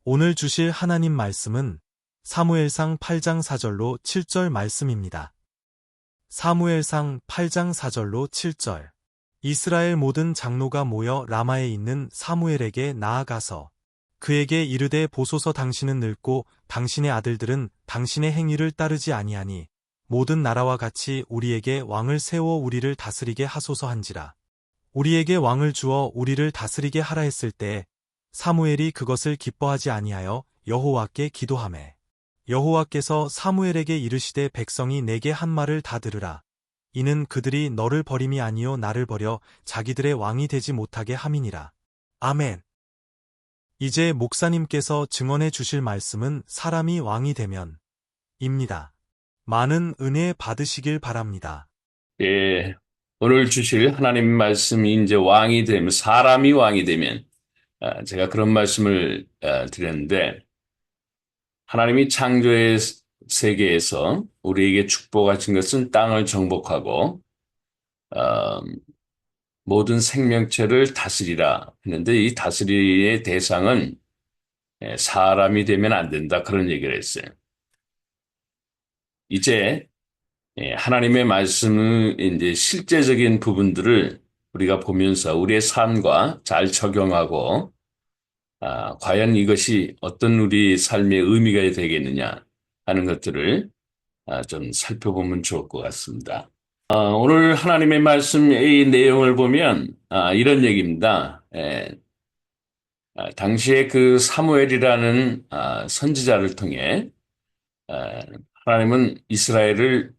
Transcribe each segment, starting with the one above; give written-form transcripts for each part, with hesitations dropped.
오늘 주실 하나님 말씀은 사무엘상 8장 4절로 7절 말씀입니다. 사무엘상 8장 4절로 7절. 이스라엘 모든 장로가 모여 라마에 있는 사무엘에게 나아가서 그에게 이르되 보소서 당신은 늙고 당신의 아들들은 당신의 행위를 따르지 아니하니 모든 나라와 같이 우리에게 왕을 세워 우리를 다스리게 하소서 한지라. 우리에게 왕을 주어 우리를 다스리게 하라 했을 때 사무엘이 그것을 기뻐하지 아니하여 여호와께 기도하매 여호와께서 사무엘에게 이르시되 백성이 내게 한 말을 다 들으라. 이는 그들이 너를 버림이 아니요 나를 버려 자기들의 왕이 되지 못하게 함이니라. 아멘. 이제 목사님께서 증언해 주실 말씀은 사람이 왕이 되면 입니다. 많은 은혜 받으시길 바랍니다. 예, 오늘 주실 하나님 말씀이 이제 왕이 되면, 사람이 왕이 되면, 제가 그런 말씀을 드렸는데, 하나님이 창조의 세계에서 우리에게 축복하신 것은 땅을 정복하고, 어, 모든 생명체를 다스리라 했는데, 이 다스리의 대상은 사람이 되면 안 된다. 그런 얘기를 했어요. 이제 하나님의 말씀의 이제 실제적인 부분들을 우리가 보면서 우리의 삶과 잘 적용하고, 과연 이것이 어떤 우리 삶의 의미가 되겠느냐 하는 것들을 좀 살펴보면 좋을 것 같습니다. 오늘 하나님의 말씀의 내용을 보면 이런 얘기입니다. 당시에 그 사무엘이라는 선지자를 통해 하나님은 이스라엘을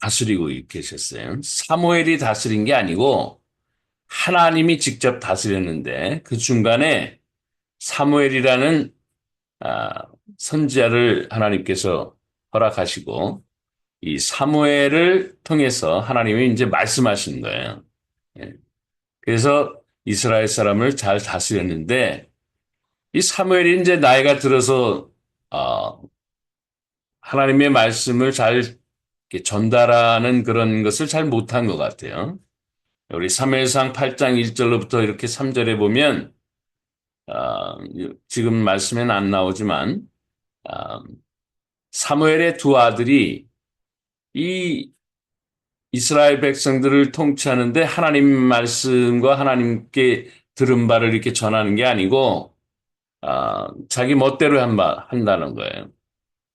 다스리고 계셨어요. 사무엘이 다스린 게 아니고 하나님이 직접 다스렸는데 그 중간에 사무엘이라는 선지자를 하나님께서 허락하시고 이 사무엘을 통해서 하나님이 이제 말씀하신 거예요. 예. 그래서 이스라엘 사람을 잘 다스렸는데 이 사무엘이 이제 나이가 들어서 하나님의 말씀을 잘 이렇게 전달하는 그런 것을 잘 못한 것 같아요. 우리 사무엘상 8장 1절로부터 이렇게 3절에 보면 지금 말씀에는 안 나오지만 사무엘의 두 아들이 이 이스라엘 백성들을 통치하는데 하나님 말씀과 하나님께 들은 바를 이렇게 전하는 게 아니고 자기 멋대로 한다는 거예요.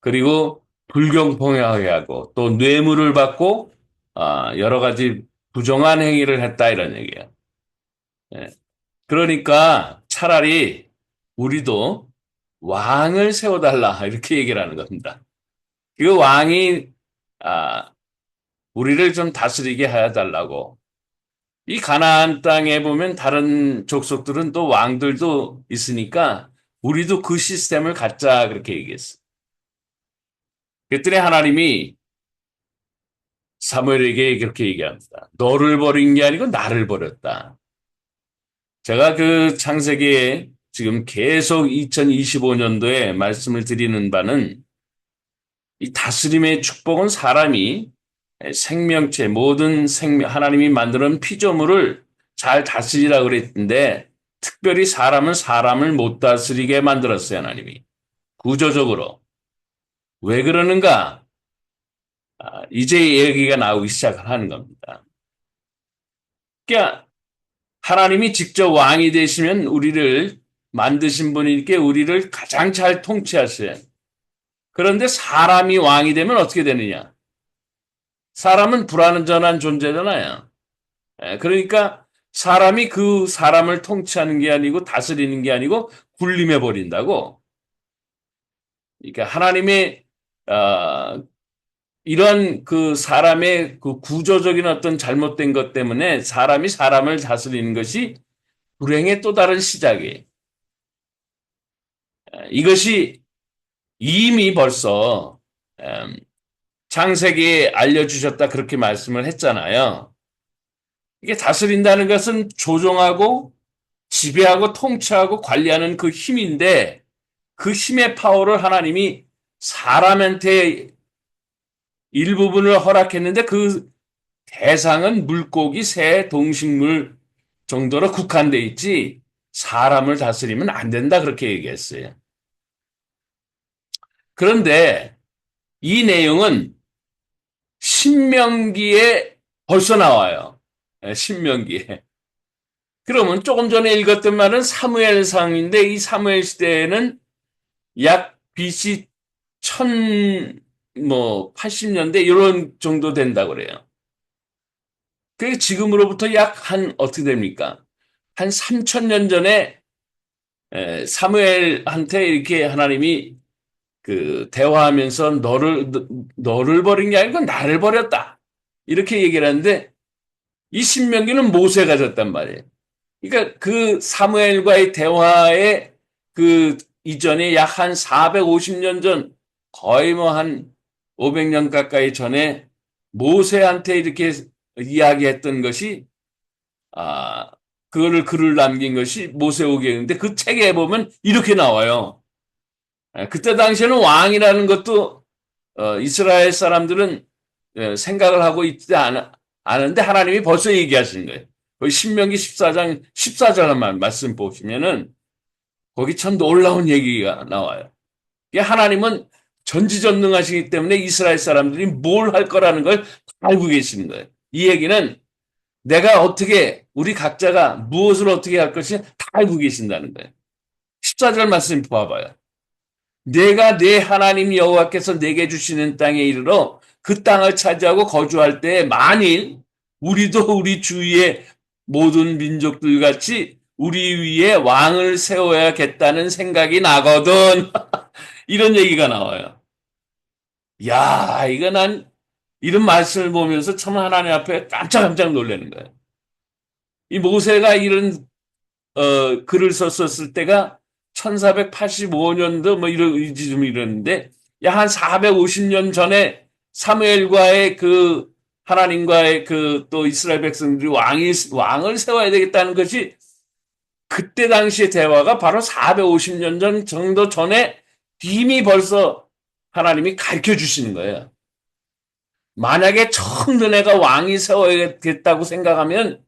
그리고 불경통하게 하고 또 뇌물을 받고 여러 가지 부정한 행위를 했다 이런 얘기예요. 예. 그러니까 차라리 우리도 왕을 세워달라 이렇게 얘기를 하는 겁니다. 그 왕이 우리를 좀 다스리게 해달라고. 이 가나안 땅에 보면 다른 족속들은 또 왕들도 있으니까 우리도 그 시스템을 갖자 그렇게 얘기했어. 그랬더니 하나님이 사무엘에게 그렇게 얘기합니다. 너를 버린 게 아니고 나를 버렸다. 제가 그 창세기에 지금 계속 2025년도에 말씀을 드리는 바는 이 다스림의 축복은 사람이 생명체, 모든 하나님이 만드는 피조물을 잘 다스리라고 그랬는데 특별히 사람은 사람을 못 다스리게 만들었어요, 하나님이. 구조적으로. 왜 그러는가? 이제 얘기가 나오기 시작하는 겁니다. 그러니까 하나님이 직접 왕이 되시면 우리를 만드신 분이니까 우리를 가장 잘 통치하셔요. 그런데 사람이 왕이 되면 어떻게 되느냐? 사람은 불완전한 존재잖아요. 그러니까 사람이 그 사람을 통치하는 게 아니고 다스리는 게 아니고 군림해 버린다고. 그러니까 하나님의 이런 그 사람의 그 구조적인 어떤 잘못된 것 때문에 사람이 사람을 다스리는 것이 불행의 또 다른 시작이에요. 이것이 이미 벌써 창세기에 알려주셨다 그렇게 말씀을 했잖아요. 이게 다스린다는 것은 조종하고 지배하고 통치하고 관리하는 그 힘인데 그 힘의 파워를 하나님이 사람한테 일부분을 허락했는데 그 대상은 물고기, 새, 동식물 정도로 국한돼 있지 사람을 다스리면 안 된다 그렇게 얘기했어요. 그런데 이 내용은 신명기에 벌써 나와요. 신명기에. 그러면 조금 전에 읽었던 말은 사무엘상인데 이 사무엘 시대에는 약 BC 1080년대 이런 정도 된다고 그래요. 그게 지금으로부터 약 어떻게 됩니까? 한 3000년 전에 사무엘한테 이렇게 하나님이 그 대화하면서 너를 버린 게 아니고 나를 버렸다. 이렇게 얘기를 하는데 이 신명기는 모세가 졌단 말이에요. 그러니까 그 사무엘과의 대화의 그 이전에 약 한 450년 전, 거의 뭐 한 500년 가까이 전에 모세한테 이렇게 이야기했던 것이, 아, 그거를 글을 남긴 것이 모세오경인데 그 책에 보면 이렇게 나와요. 그때 당시에는 왕이라는 것도 이스라엘 사람들은 생각을 하고 있지 않은데 하나님이 벌써 얘기하시는 거예요. 거기 신명기 14장 14절만 말씀 보시면은 거기 참 놀라운 얘기가 나와요. 하나님은 전지전능하시기 때문에 이스라엘 사람들이 뭘 할 거라는 걸 알고 계시는 거예요. 이 얘기는 내가 어떻게 우리 각자가 무엇을 어떻게 할 것이 다 알고 계신다는 거예요. 14절 말씀 봐봐요. 내가 내 하나님 여호와께서 내게 주시는 땅에 이르러 그 땅을 차지하고 거주할 때 만일 우리도 우리 주위의 모든 민족들 같이 우리 위에 왕을 세워야겠다는 생각이 나거든. 이런 얘기가 나와요. 야, 이거 난 이런 말씀을 보면서 참 하나님 앞에 깜짝깜짝 놀라는 거예요. 이 모세가 이런 글을 썼었을 때가 1485년도 뭐 좀 이러는데 약 한 450년 전에 사무엘과의 그 하나님과의 그 또 이스라엘 백성들이 왕을 세워야 되겠다는 것이 그때 당시의 대화가 바로 450년 전 정도 전에 이미 벌써 하나님이 가르쳐 주시는 거예요. 만약에 처음 너네가 왕이 세워야겠다고 생각하면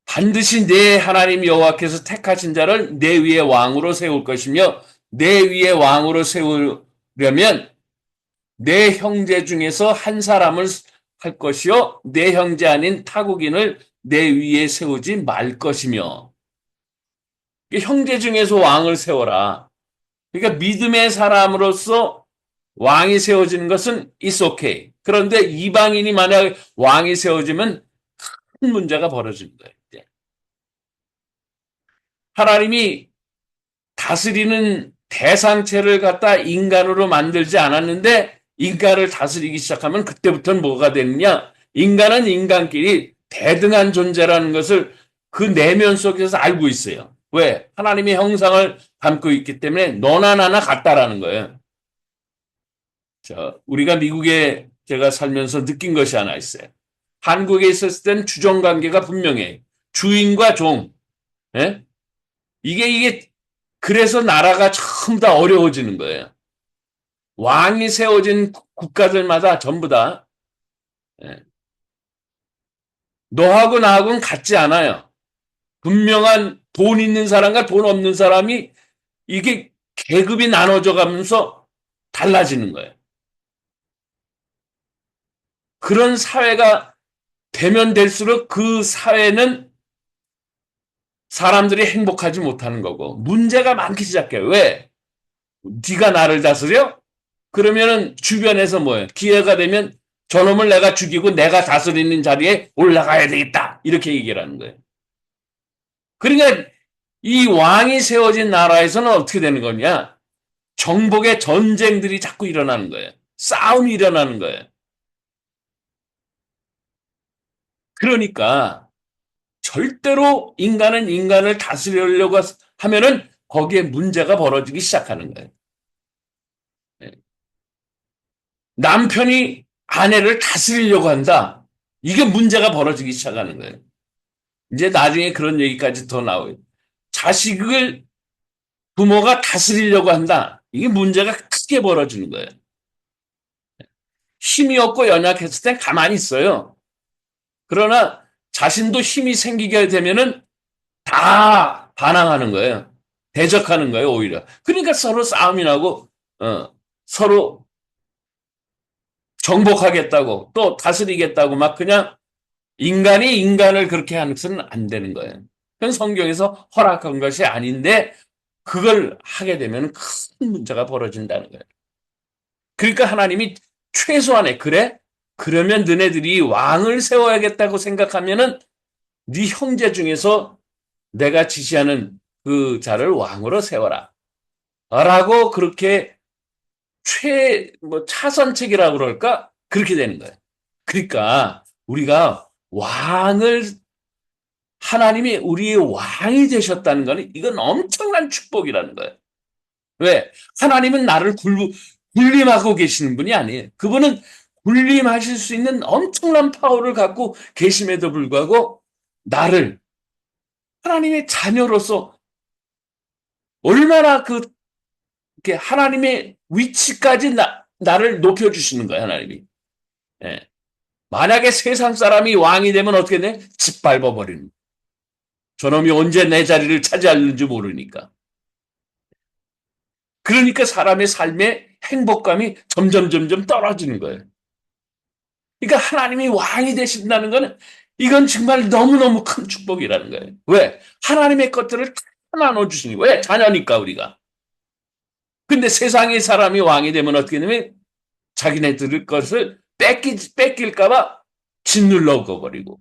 반드시 내 하나님 여호와께서 택하신 자를 내 위에 왕으로 세울 것이며 내 위에 왕으로 세우려면 내 형제 중에서 한 사람을 할 것이요 내 형제 아닌 타국인을 내 위에 세우지 말 것이며 형제 중에서 왕을 세워라. 그러니까 믿음의 사람으로서 왕이 세워지는 것은 is okay. 그런데 이방인이 만약 왕이 세워지면 큰 문제가 벌어지는 거예요. 하나님이 다스리는 대상체를 갖다 인간으로 만들지 않았는데 인간을 다스리기 시작하면 그때부터는 뭐가 되느냐? 인간은 인간끼리 대등한 존재라는 것을 그 내면 속에서 알고 있어요. 왜? 하나님의 형상을 담고 있기 때문에 너나 나나 같다라는 거예요. 우리가 미국에 제가 살면서 느낀 것이 하나 있어요. 한국에 있었을 땐 주종관계가 분명해. 주인과 종. 예? 이게 그래서 나라가 전부 다 어려워지는 거예요. 왕이 세워진 국가들마다 전부 다 너하고 나하고는 같지 않아요. 분명한 돈 있는 사람과 돈 없는 사람이 이게 계급이 나눠져 가면서 달라지는 거예요. 그런 사회가 되면 될수록 그 사회는 사람들이 행복하지 못하는 거고 문제가 많기 시작해요. 왜? 네가 나를 다스려? 그러면은 주변에서 뭐예요? 기회가 되면 저놈을 내가 죽이고 내가 다스리는 자리에 올라가야 되겠다. 이렇게 얘기를 하는 거예요. 그러니까 이 왕이 세워진 나라에서는 어떻게 되는 거냐? 정복의 전쟁들이 자꾸 일어나는 거예요. 싸움이 일어나는 거예요. 그러니까 절대로 인간은 인간을 다스리려고 하면은 거기에 문제가 벌어지기 시작하는 거예요. 남편이 아내를 다스리려고 한다. 이게 문제가 벌어지기 시작하는 거예요. 이제 나중에 그런 얘기까지 더 나와요. 자식을 부모가 다스리려고 한다. 이게 문제가 크게 벌어지는 거예요. 힘이 없고 연약했을 땐 가만히 있어요. 그러나 자신도 힘이 생기게 되면은 다 반항하는 거예요. 대적하는 거예요, 오히려. 그러니까 서로 싸움이 나고, 서로 정복하겠다고, 또 다스리겠다고 막 그냥 인간이 인간을 그렇게 하는 것은 안 되는 거예요. 그건 성경에서 허락한 것이 아닌데, 그걸 하게 되면 큰 문제가 벌어진다는 거예요. 그러니까 하나님이 최소한의, 그래? 그러면 너네들이 왕을 세워야겠다고 생각하면은 네 형제 중에서 내가 지시하는 그 자를 왕으로 세워라. 라고 그렇게 차선책이라고 그럴까? 그렇게 되는 거예요. 그러니까 우리가 왕을, 하나님이 우리의 왕이 되셨다는 거는 이건 엄청난 축복이라는 거예요. 왜? 하나님은 나를 군림하고 계시는 분이 아니에요. 그분은 군림하실 수 있는 엄청난 파워를 갖고 계심에도 불구하고 나를 하나님의 자녀로서 얼마나 하나님의 위치까지 나를 높여주시는 거예요, 하나님이. 예. 만약에 세상 사람이 왕이 되면 어떻게 돼? 짓밟아버리는 거예요. 저놈이 언제 내 자리를 차지하는지 모르니까. 그러니까 사람의 삶의 행복감이 점점 떨어지는 거예요. 그러니까 하나님이 왕이 되신다는 거는 이건 정말 너무너무 큰 축복이라는 거예요. 왜? 하나님의 것들을 다 나눠주시니. 왜? 자녀니까 우리가. 근데 세상의 사람이 왕이 되면 어떻게 되냐면 자기네들 것을 뺏길까봐 짓눌러 버리고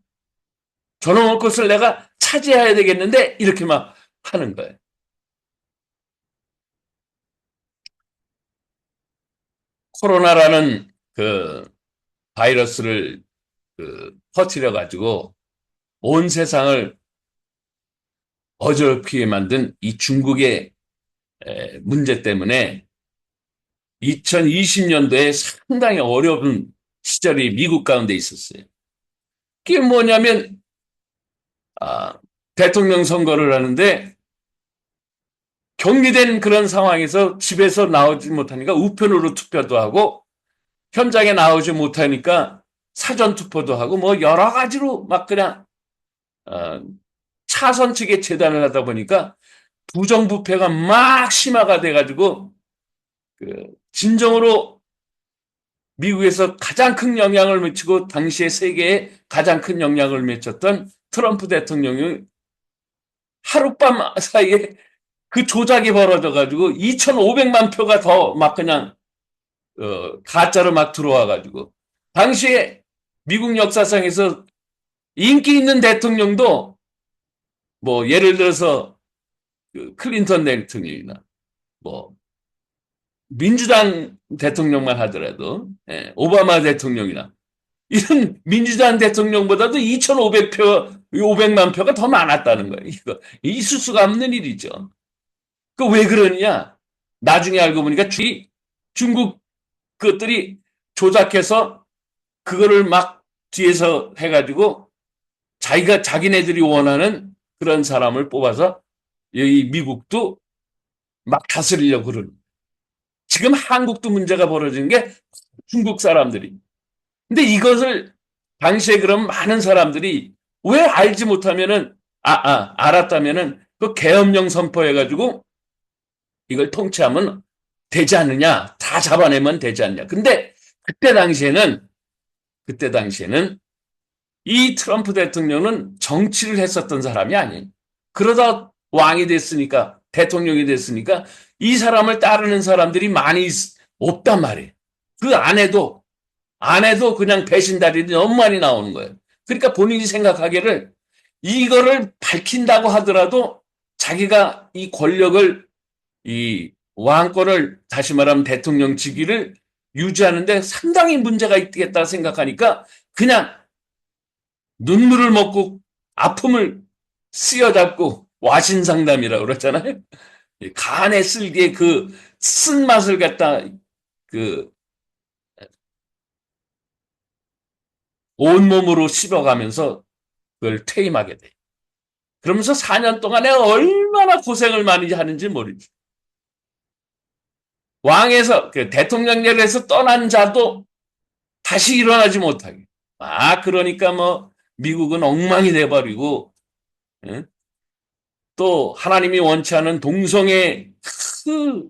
저놈의 것을 내가 차지해야 되겠는데 이렇게 막 하는 거예요. 코로나라는 그 바이러스를 퍼뜨려 가지고 온 세상을 어지럽게 만든 이 중국의 문제 때문에 2020년도에 상당히 어려운 시절이 미국 가운데 있었어요. 그게 뭐냐면 대통령 선거를 하는데 격리된 그런 상황에서 집에서 나오지 못하니까 우편으로 투표도 하고 현장에 나오지 못하니까 사전 투표도 하고 뭐 여러 가지로 막 그냥 차선 측에 재단을 하다 보니까 부정부패가 막 심화가 돼가지고 진정으로 미국에서 가장 큰 영향을 미치고 당시에 세계에 가장 큰 영향을 미쳤던 트럼프 대통령이 하룻밤 사이에 그 조작이 벌어져가지고 2,500만 표가 더 막 그냥 가짜로 막 들어와가지고 당시에 미국 역사상에서 인기 있는 대통령도 뭐 예를 들어서 클린턴 대통령이나 뭐 민주당 대통령만 하더라도 오바마 대통령이나 이런 민주당 대통령보다도 2,500표, 500만 표가 더 많았다는 거예요. 이거 있을 수가 없는 일이죠. 그 왜 그러느냐? 나중에 알고 보니까 중국 것들이 조작해서 그거를 막 뒤에서 해가지고 자기네들이 원하는 그런 사람을 뽑아서 여기 미국도 막 다스리려고 그러는. 지금 한국도 문제가 벌어지는 게 중국 사람들이. 근데 이것을 당시에 그런 많은 사람들이 왜 알지 못하면은 알았다면은 그 계엄령 선포해가지고 이걸 통치하면 되지 않느냐, 다 잡아내면 되지 않냐. 근데 그때 당시에는 이 트럼프 대통령은 정치를 했었던 사람이 아니에요. 그러다 왕이 됐으니까, 대통령이 됐으니까 이 사람을 따르는 사람들이 많이 없단 말이에요. 그 안에도 그냥 배신자들이 너무 많이 나오는 거예요. 그러니까 본인이 생각하기를 이거를 밝힌다고 하더라도 자기가 이 권력을, 이 왕권을, 다시 말하면 대통령직위를 유지하는데 상당히 문제가 있겠다 생각하니까 그냥 눈물을 먹고 아픔을 쓰여잡고 와신상담이라고 그러잖아요. 간에 쓸기에 그 쓴맛을 갖다 온몸으로 씹어가면서 그걸 퇴임하게 돼. 그러면서 4년 동안에 얼마나 고생을 많이 하는지 모르지. 왕에서 대통령직에서 떠난 자도 다시 일어나지 못하게. 그러니까 뭐 미국은 엉망이 돼버리고, 응? 또 하나님이 원치 않은 동성애 그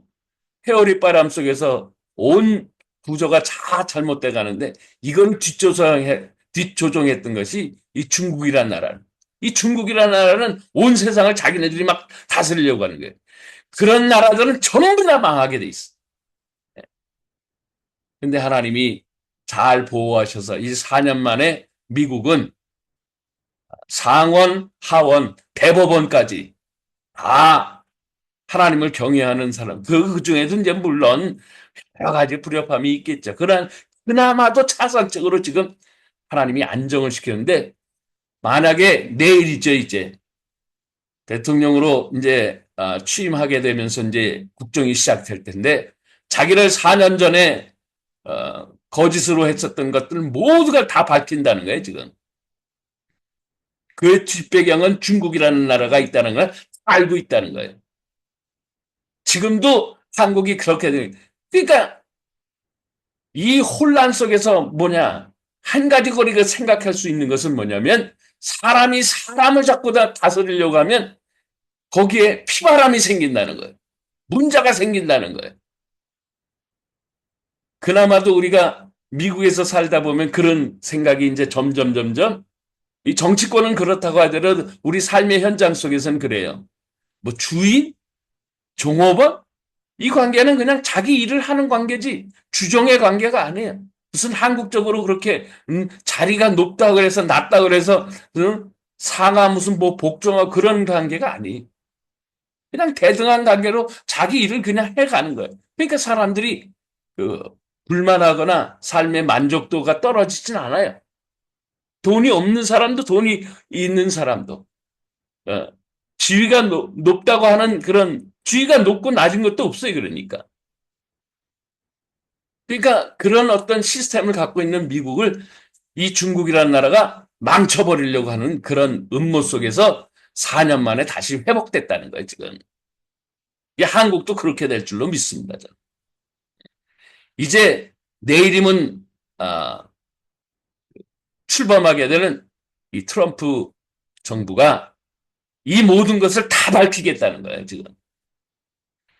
회오리 바람 속에서 온 구조가 다 잘못돼 가는데 이건 뒷조종했던 것이 이 중국이란 나라. 이 중국이란 나라는 온 세상을 자기네들이 막 다스리려고 하는 거예요. 그런 나라들은 전부 다 망하게 돼 있어. 근데 하나님이 잘 보호하셔서 이 4년 만에 미국은 상원, 하원, 대법원까지 다 하나님을 경외하는 사람, 그 중에도 이제 물론 여러 가지 불협함이 있겠죠. 그나마도 차선적으로 지금 하나님이 안정을 시켰는데, 만약에 내일이죠, 이제. 대통령으로 이제 취임하게 되면서 이제 국정이 시작될 텐데, 자기를 4년 전에 거짓으로 했었던 것들 모두가 다 밝힌다는 거예요, 지금. 그 뒷배경은 중국이라는 나라가 있다는 걸 알고 있다는 거예요. 지금도 한국이 그렇게 되는, 그러니까 이 혼란 속에서 뭐냐, 한 가지 우리가 생각할 수 있는 것은 뭐냐면, 사람이 사람을 자꾸 다 다스리려고 하면 거기에 피바람이 생긴다는 거예요. 문제가 생긴다는 거예요. 그나마도 우리가 미국에서 살다 보면 그런 생각이 이제 점점 이 정치권은 그렇다고 하더라도 우리 삶의 현장 속에서는 그래요. 뭐 주인, 종업원, 이 관계는 그냥 자기 일을 하는 관계지 주종의 관계가 아니에요. 무슨 한국적으로 그렇게 자리가 높다 그래서 낮다 그래서 상하 무슨 뭐 복종하 그런 관계가 아니에요. 그냥 대등한 관계로 자기 일을 그냥 해가는 거예요. 그러니까 사람들이 그 불만하거나 삶의 만족도가 떨어지진 않아요. 돈이 없는 사람도 돈이 있는 사람도 지위가 높다고 하는 그런 지위가 높고 낮은 것도 없어요. 그러니까 그런 어떤 시스템을 갖고 있는 미국을 이 중국이라는 나라가 망쳐버리려고 하는 그런 음모 속에서 4년 만에 다시 회복됐다는 거예요. 지금 이 한국도 그렇게 될 줄로 믿습니다. 저는. 이제 내일이면 출범하게 되는 이 트럼프 정부가 이 모든 것을 다 밝히겠다는 거예요. 지금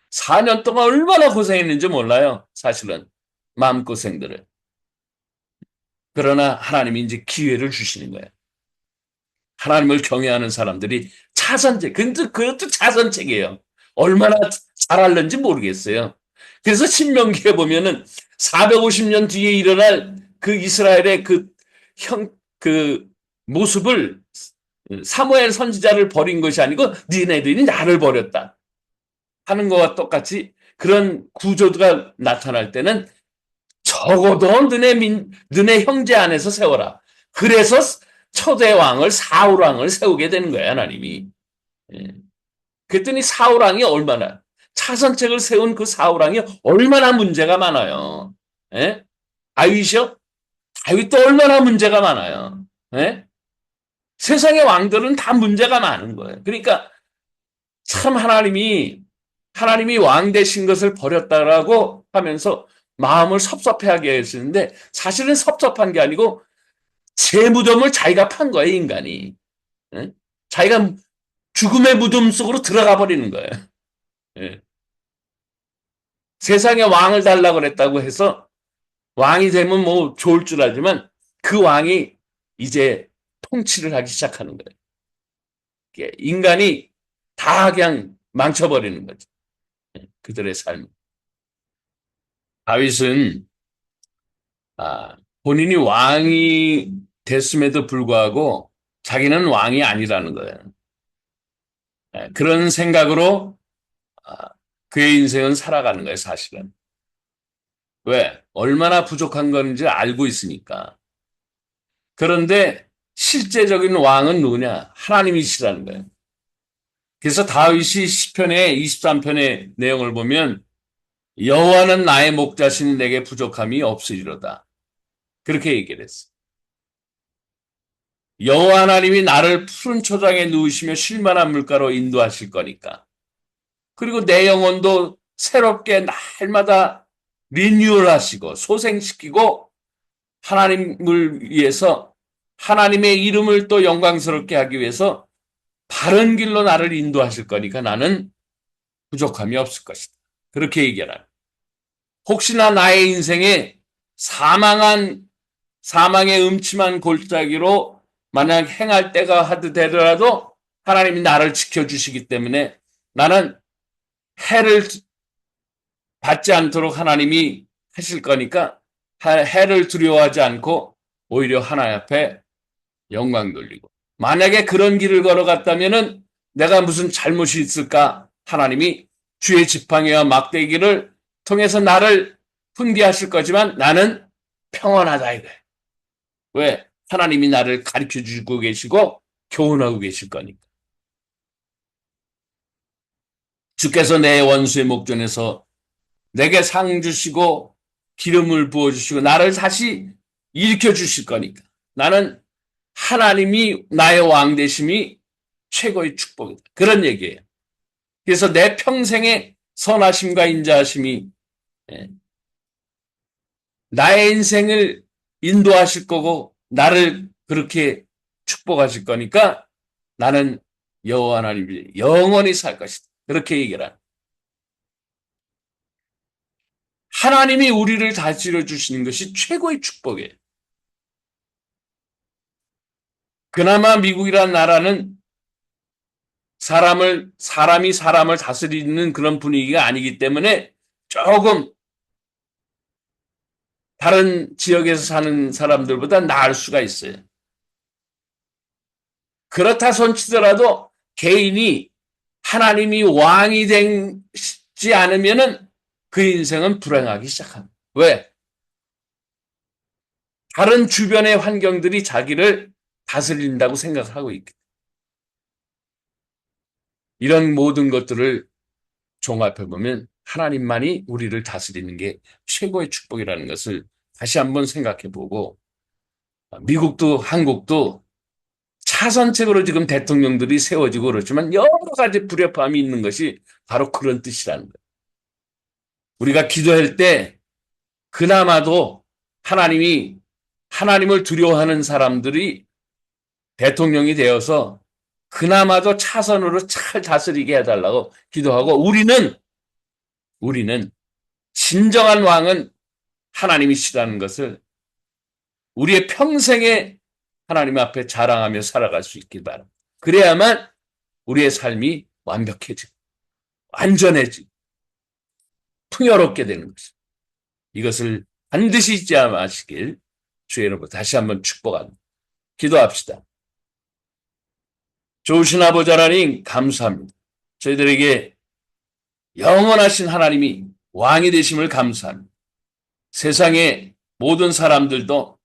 4년 동안 얼마나 고생했는지 몰라요. 사실은 마음고생들을. 그러나 하나님이 이제 기회를 주시는 거예요. 하나님을 경외하는 사람들이 차선책, 근데 그것도 차선책이에요. 얼마나 잘할는지 모르겠어요. 그래서 신명기에 보면은 450년 뒤에 일어날 그 이스라엘의 그 모습을 사무엘 선지자를 버린 것이 아니고 니네들이 나를 버렸다 하는 것과 똑같이 그런 구조가 나타날 때는 적어도 너네 형제 안에서 세워라. 그래서 초대 왕을 사울 왕을 세우게 되는 거야 하나님이. 그랬더니 사울 왕이 얼마나 차선책을 세운 그 사울 왕이 얼마나 문제가 많아요. 예? 다윗이요? 다윗도 얼마나 문제가 많아요. 예? 세상의 왕들은 다 문제가 많은 거예요. 그러니까 참 하나님이 왕 되신 것을 버렸다라고 하면서 마음을 섭섭해하게 했었는데 사실은 섭섭한 게 아니고 제 무덤을 자기가 판 거예요, 인간이. 예? 자기가 죽음의 무덤 속으로 들어가 버리는 거예요. 예. 세상에 왕을 달라고 그랬다고 해서 왕이 되면 뭐 좋을 줄 알지만 그 왕이 이제 통치를 하기 시작하는 거예요. 인간이 다 그냥 망쳐버리는 거죠. 그들의 삶. 다윗은 본인이 왕이 됐음에도 불구하고 자기는 왕이 아니라는 거예요. 그런 생각으로 그의 인생은 살아가는 거예요, 사실은. 왜? 얼마나 부족한 건지 알고 있으니까. 그런데 실제적인 왕은 누구냐? 하나님이시라는 거예요. 그래서 다윗이 시편의 23편의 내용을 보면 여호와는 나의 목자시니 내게 부족함이 없으리로다. 그렇게 얘기를 했어요. 여호와 하나님이 나를 푸른 초장에 누우시며 쉴만한 물가로 인도하실 거니까. 그리고 내 영혼도 새롭게 날마다 리뉴얼하시고 소생시키고 하나님을 위해서 하나님의 이름을 또 영광스럽게 하기 위해서 바른 길로 나를 인도하실 거니까 나는 부족함이 없을 것이다. 그렇게 얘기하라. 혹시나 나의 인생에 사망의 음침한 골짜기로 만약 행할 때가 하더라도 하나님이 나를 지켜주시기 때문에 나는 해를 받지 않도록 하나님이 하실 거니까 해를 두려워하지 않고 오히려 하나님 앞에 영광 돌리고, 만약에 그런 길을 걸어갔다면은 내가 무슨 잘못이 있을까? 하나님이 주의 지팡이와 막대기를 통해서 나를 훈계하실 거지만 나는 평안하다 이거예요. 왜? 하나님이 나를 가르쳐 주고 계시고 교훈하고 계실 거니까. 주께서 내 원수의 목전에서 내게 상 주시고 기름을 부어주시고 나를 다시 일으켜 주실 거니까 나는 하나님이 나의 왕 되심이 최고의 축복이다. 그런 얘기예요. 그래서 내 평생의 선하심과 인자하심이 나의 인생을 인도하실 거고 나를 그렇게 축복하실 거니까 나는 여호와 하나님이 영원히 살 것이다. 그렇게 얘기를 합니다. 하나님이 우리를 다스려 주시는 것이 최고의 축복이에요. 그나마 미국이라는 나라는 사람이 사람을 다스리는 그런 분위기가 아니기 때문에 조금 다른 지역에서 사는 사람들보다 나을 수가 있어요. 그렇다 손치더라도 개인이 하나님이 왕이 되지 않으면은 그 인생은 불행하기 시작합니다. 왜? 다른 주변의 환경들이 자기를 다스린다고 생각하고 있기 때문에. 이런 모든 것들을 종합해 보면 하나님만이 우리를 다스리는 게 최고의 축복이라는 것을 다시 한번 생각해 보고, 미국도 한국도 차선책으로 지금 대통령들이 세워지고 그렇지만 여러 가지 불협화음이 있는 것이 바로 그런 뜻이라는 거예요. 우리가 기도할 때 그나마도 하나님을 두려워하는 사람들이 대통령이 되어서 그나마도 차선으로 잘 다스리게 해달라고 기도하고, 우리는 진정한 왕은 하나님이시라는 것을 우리의 평생에 하나님 앞에 자랑하며 살아갈 수 있길 바랍니다. 그래야만 우리의 삶이 완벽해지고 완전해지고 풍요롭게 되는 것입니다. 이것을 반드시 잊지 마시길 주의 이름으로 다시 한번 축복합니다. 기도합시다. 좋으신 아버지 하나님 감사합니다. 저희들에게 영원하신 하나님이 왕이 되심을 감사합니다. 세상의 모든 사람들도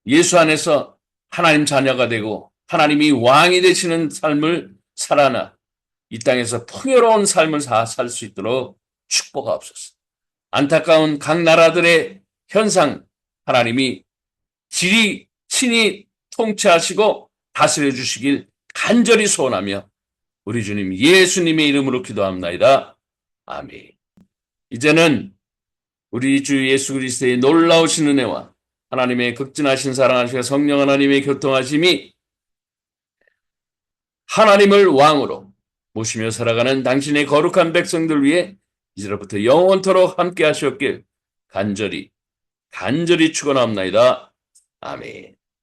예수 안에서 하나님 자녀가 되고 하나님이 왕이 되시는 삶을 살아나 이 땅에서 풍요로운 삶을 살 수 있도록 축복하옵소서. 안타까운 각 나라들의 현상 하나님이 친히 통치하시고 다스려 주시길 간절히 소원하며 우리 주님 예수님의 이름으로 기도합나이다. 아멘. 이제는 우리 주 예수 그리스도의 놀라우신 은혜와 하나님의 극진하신 사랑하시고 성령 하나님의 교통하심이 하나님을 왕으로 모시며 살아가는 당신의 거룩한 백성들 위해 이제로부터 영원토록 함께 하시옵길 간절히 축원합나이다. 아멘.